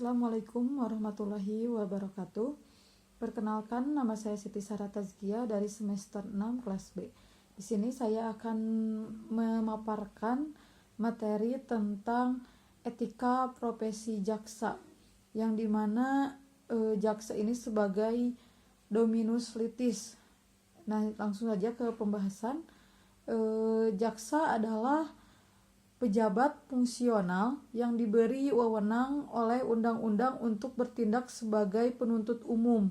Assalamualaikum warahmatullahi wabarakatuh. Perkenalkan, nama saya Siti Sarah Tazkia dari semester 6 kelas B. Di sini saya akan memaparkan materi tentang etika profesi jaksa, yang dimana jaksa ini sebagai dominus litis. Nah, langsung saja ke pembahasan. Jaksa adalah pejabat fungsional yang diberi wewenang oleh undang-undang untuk bertindak sebagai penuntut umum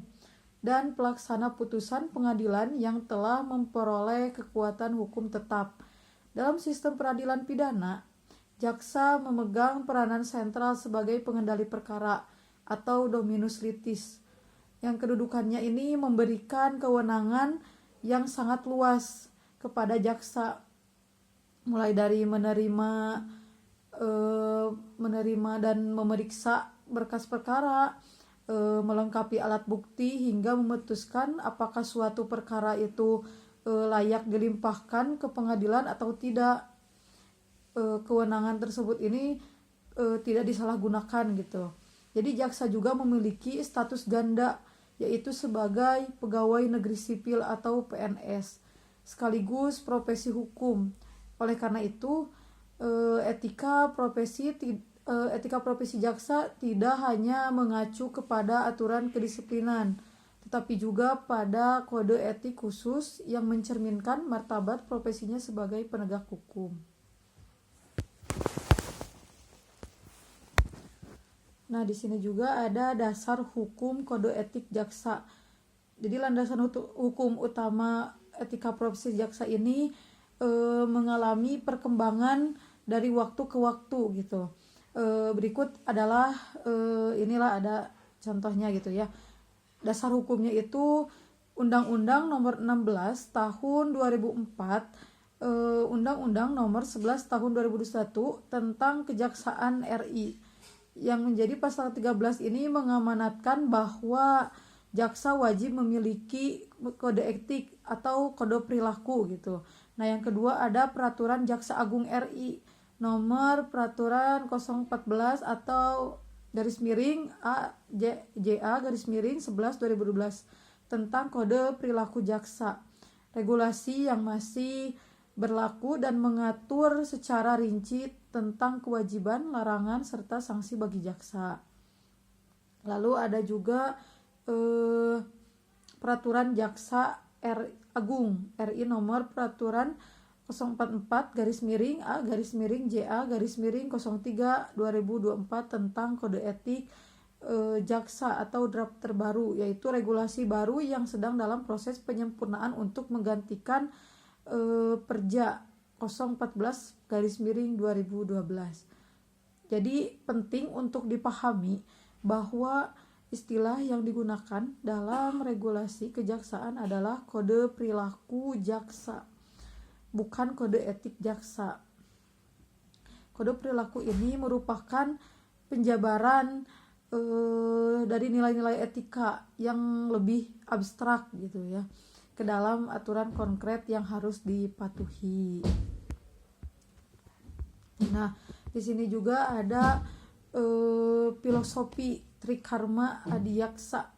dan pelaksana putusan pengadilan yang telah memperoleh kekuatan hukum tetap. Dalam sistem peradilan pidana, jaksa memegang peranan sentral sebagai pengendali perkara atau dominus litis, yang kedudukannya ini memberikan kewenangan yang sangat luas kepada jaksa, mulai dari menerima dan memeriksa berkas perkara, melengkapi alat bukti, hingga memutuskan apakah suatu perkara itu layak dilimpahkan ke pengadilan atau tidak. Kewenangan tersebut ini tidak disalahgunakan gitu. Jadi jaksa juga memiliki status ganda, yaitu sebagai pegawai negeri sipil atau PNS, sekaligus profesi hukum. Oleh karena itu, etika profesi jaksa tidak hanya mengacu kepada aturan kedisiplinan, tetapi juga pada kode etik khusus yang mencerminkan martabat profesinya sebagai penegak hukum. Nah, di sini juga ada dasar hukum kode etik jaksa. Jadi landasan hukum utama etika profesi jaksa ini mengalami perkembangan dari waktu ke waktu gitu. Berikut adalah inilah ada contohnya gitu ya. Dasar hukumnya itu Undang-Undang Nomor 16 Tahun 2004, Undang-Undang Nomor 11 Tahun 2021 tentang Kejaksaan RI, yang menjadi pasal 13 ini mengamanatkan bahwa jaksa wajib memiliki kode etik atau kode perilaku gitu. Nah, yang kedua ada Peraturan Jaksa Agung RI nomor Peraturan 014 atau AJA/11/2012 tentang kode perilaku jaksa. Regulasi yang masih berlaku dan mengatur secara rinci tentang kewajiban, larangan, serta sanksi bagi jaksa. Lalu ada juga Peraturan Jaksa Agung RI nomor Peraturan 044-A-JA-03/2024 tentang kode etik jaksa atau draft terbaru, yaitu regulasi baru yang sedang dalam proses penyempurnaan untuk menggantikan Perja 014/2012. Jadi penting untuk dipahami bahwa istilah yang digunakan dalam regulasi kejaksaan adalah kode perilaku jaksa, bukan kode etik jaksa. Kode perilaku ini merupakan penjabaran dari nilai-nilai etika yang lebih abstrak gitu ya, ke dalam aturan konkret yang harus dipatuhi. Nah, di sini juga ada filosofi Trikarma Adhyaksa,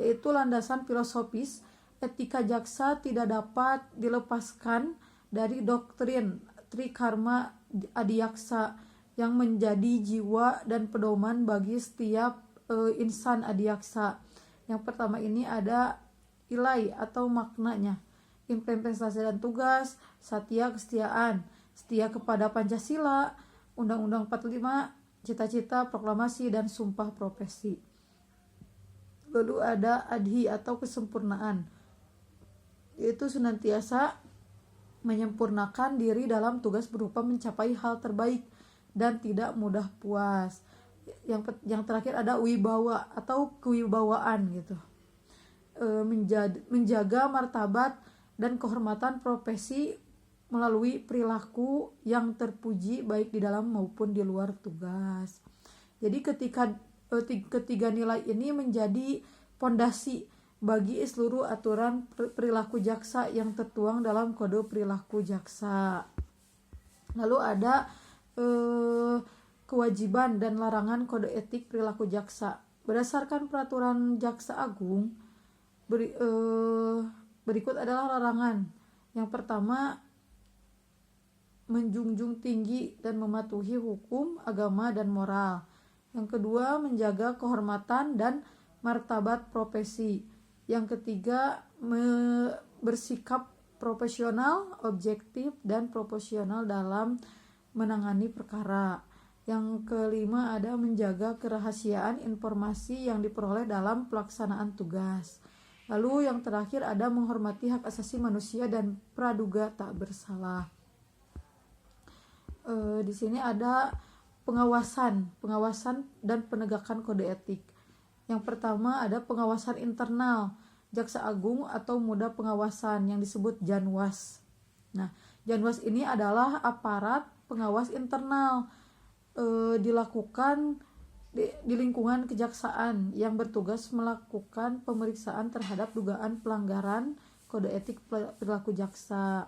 yaitu landasan filosofis etika jaksa tidak dapat dilepaskan dari doktrin Trikarma Adhyaksa yang menjadi jiwa dan pedoman bagi setiap insan adhyaksa. Yang pertama ini ada ilai atau maknanya, implementasi dan tugas, satya kesetiaan, setia kepada Pancasila, Undang-Undang 45, cita-cita, proklamasi, dan sumpah profesi. Lalu ada adhi atau kesempurnaan, yaitu senantiasa menyempurnakan diri dalam tugas berupa mencapai hal terbaik dan tidak mudah puas. Yang terakhir ada wibawa atau kewibawaan gitu, menjaga martabat dan kehormatan profesi melalui perilaku yang terpuji baik di dalam maupun di luar tugas. Jadi ketiga nilai ini menjadi pondasi bagi seluruh aturan perilaku jaksa yang tertuang dalam kode perilaku jaksa. Lalu ada kewajiban dan larangan kode etik perilaku jaksa. Berdasarkan peraturan Jaksa Agung, berikut adalah larangan. Yang pertama, menjunjung tinggi dan mematuhi hukum, agama, dan moral. Yang kedua, menjaga kehormatan dan martabat profesi. Yang ketiga, bersikap profesional, objektif, dan proporsional dalam menangani perkara. Yang kelima, ada menjaga kerahasiaan informasi yang diperoleh dalam pelaksanaan tugas. Lalu yang terakhir, ada menghormati hak asasi manusia dan praduga tak bersalah. Di sini ada pengawasan dan penegakan kode etik. Yang pertama ada pengawasan internal Jaksa Agung atau moda pengawasan yang disebut Janwas. Nah, Janwas ini adalah aparat pengawas internal dilakukan di lingkungan kejaksaan yang bertugas melakukan pemeriksaan terhadap dugaan pelanggaran kode etik perilaku jaksa.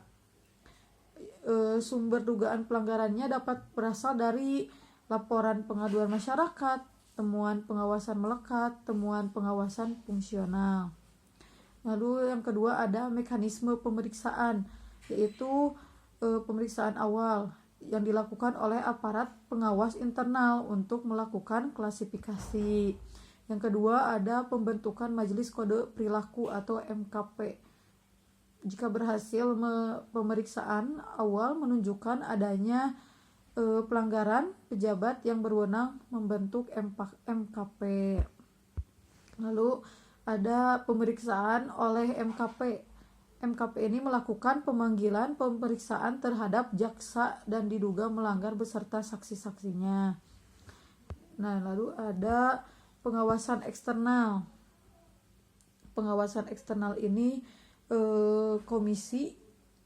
Sumber dugaan pelanggarannya dapat berasal dari laporan pengaduan masyarakat, temuan pengawasan melekat, temuan pengawasan fungsional. Lalu yang kedua ada mekanisme pemeriksaan, yaitu pemeriksaan awal yang dilakukan oleh aparat pengawas internal untuk melakukan klasifikasi. Yang kedua ada pembentukan Majelis Kode Perilaku atau MKP. Jika berhasil pemeriksaan awal menunjukkan adanya pelanggaran, pejabat yang berwenang membentuk MKP. Lalu ada pemeriksaan oleh MKP. MKP ini melakukan pemanggilan pemeriksaan terhadap jaksa dan diduga melanggar beserta saksi-saksinya. Nah, lalu ada pengawasan eksternal. Pengawasan eksternal ini komisi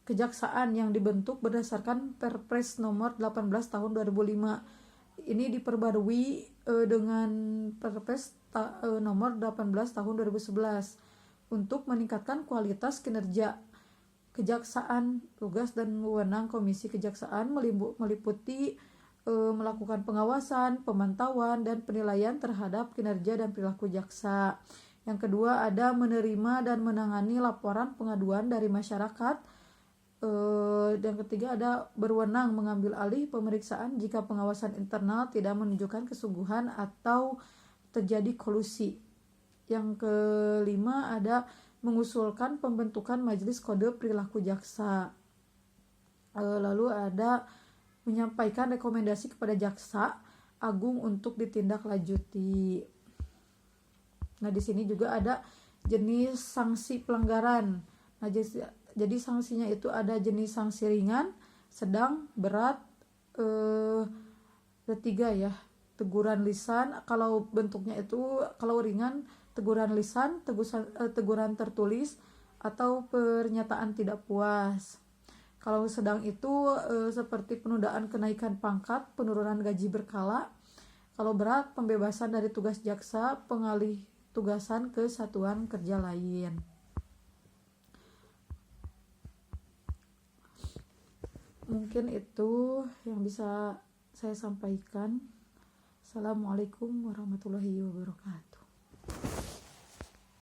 kejaksaan yang dibentuk berdasarkan Perpres nomor 18 tahun 2005. Ini diperbarui dengan Perpres nomor 18 tahun 2011 untuk meningkatkan kualitas kinerja kejaksaan. Tugas dan wewenang Komisi Kejaksaan meliputi melakukan pengawasan, pemantauan, dan penilaian terhadap kinerja dan perilaku jaksa. Yang kedua ada menerima dan menangani laporan pengaduan dari masyarakat. Dan ketiga ada berwenang mengambil alih pemeriksaan jika pengawasan internal tidak menunjukkan kesungguhan atau terjadi kolusi. Yang kelima ada mengusulkan pembentukan Majelis Kode Perilaku Jaksa. Lalu ada menyampaikan rekomendasi kepada Jaksa Agung untuk ditindaklanjuti. Nah, di sini juga ada jenis sanksi pelanggaran. Nah, jadi sanksinya itu ada jenis sanksi ringan, sedang, berat, ada 3 ya. Teguran lisan, kalau bentuknya itu kalau ringan teguran lisan, teguran tertulis, atau pernyataan tidak puas. Kalau sedang itu seperti penundaan kenaikan pangkat, penurunan gaji berkala. Kalau berat, pembebasan dari tugas jaksa, pengalih tugasan ke satuan kerja lain. Mungkin itu yang bisa saya sampaikan. Assalamualaikum warahmatullahi wabarakatuh.